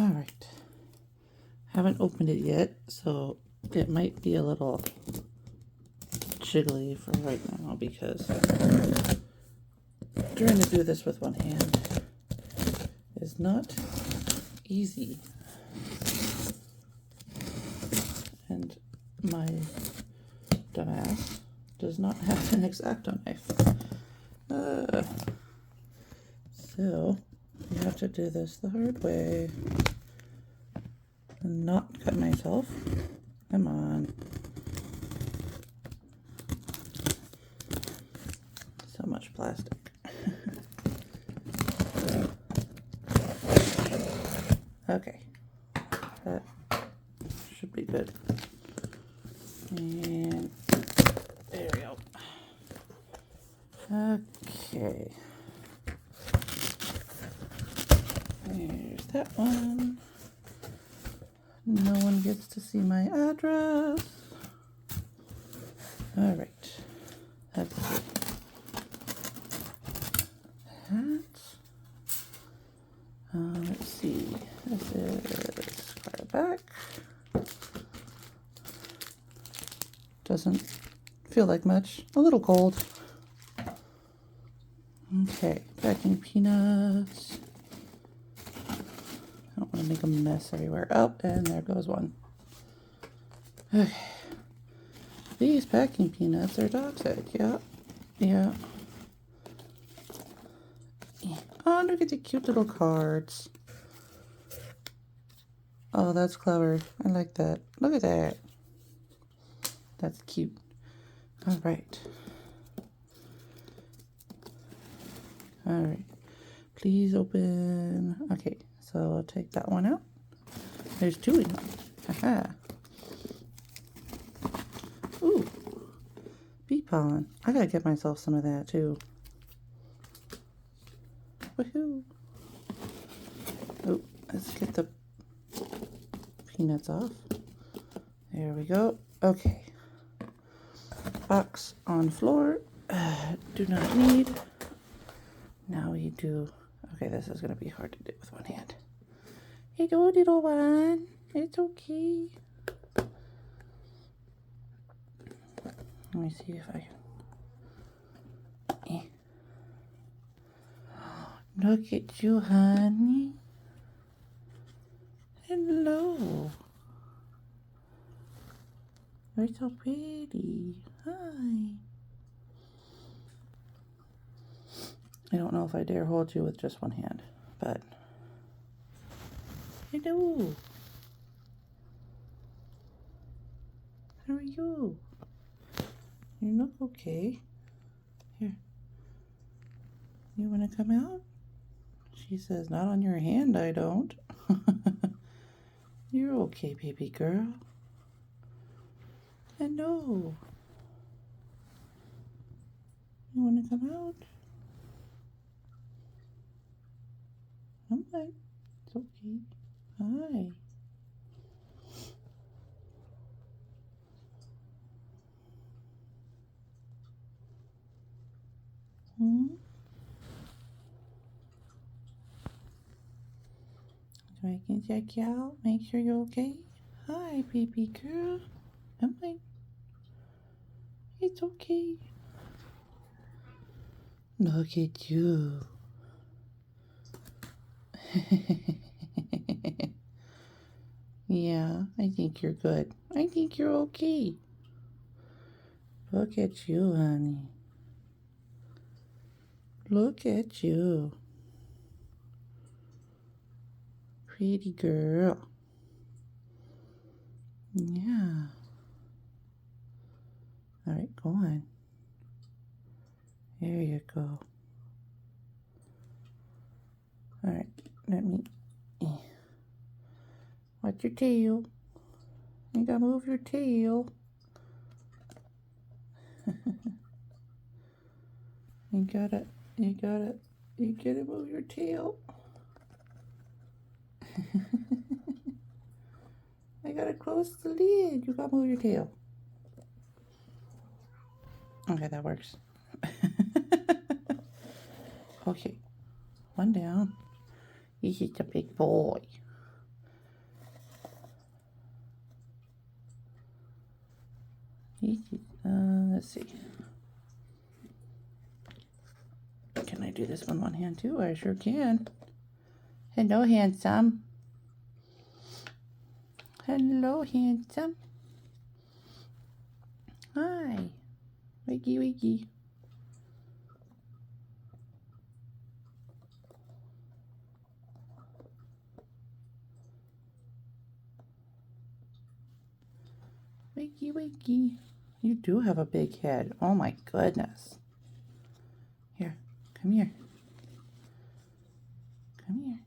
All right. Haven't opened it yet, so it might be a little jiggly for right now because trying to do this with one hand is not easy. And my dumbass does not have an X-Acto knife. So you have to do this the hard way and not cut myself. Come on. So much plastic. Okay. That should be good. And there we go. Okay. There's that one. No one gets to see my address. All right. Let's see. Let's see. This is square back. Doesn't feel like much. A little cold. Okay, packing peanuts. I don't want to make a mess everywhere. Oh, and there goes one. Okay. These packing peanuts are toxic. Yeah. Yeah. Oh, look at the cute little cards. Oh, that's clever. I like that. Look at that. That's cute. All right. All right. Please open. Okay, so I'll take that one out. There's two in one. Haha. Ooh. Bee pollen. I gotta get myself some of that too. Woohoo. Oh, let's get the peanuts off. There we go. Okay. Box on floor. Do not need. Now we do. Okay, this is going to be hard to do with one hand. Hey, go, little one. It's okay. Let me see if I can. Look at you, honey. Hello. You're so pretty. Hi. I don't know if I dare hold you with just one hand, but hello. How are you? You look okay. Here. You want to come out? She says, not on your hand, I don't. You're okay, baby girl. Hello. You want to come out? Come on. It's okay. Hi. So I can check you out, make sure you're okay. Hi, baby girl. Come on. It's okay. Look at you. Yeah, I think you're good. I think you're okay. Look at you, honey. Look at you. Pretty girl. Yeah. All right, go on. There you go. All right, let me. Watch your tail. You gotta move your tail. You gotta move your tail. I gotta close the lid. You gotta move your tail. Okay, that works. Okay, one down. He's just a big boy. Let's see. Can I do this with one hand too? I sure can. Hello, handsome. Hello, handsome. Hi. Wiggy, wiggy. Wiggy, wiggy. You do have a big head. Oh my goodness. Here, come here. Come here.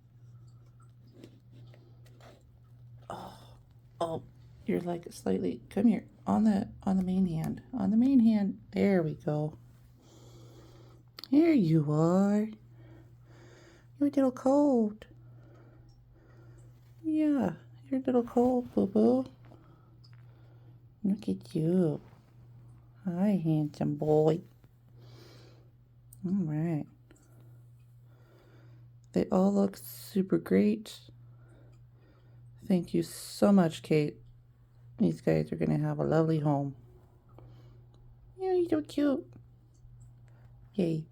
Oh, you're like slightly. Come here on the main hand. On the main hand. There we go. Here you are. You're a little cold. Yeah, you're a little cold, boo boo. Look at you. Hi, handsome boy. All right. They all look super great. Thank you so much, Kate. These guys are going to have a lovely home. You're so cute. Yay.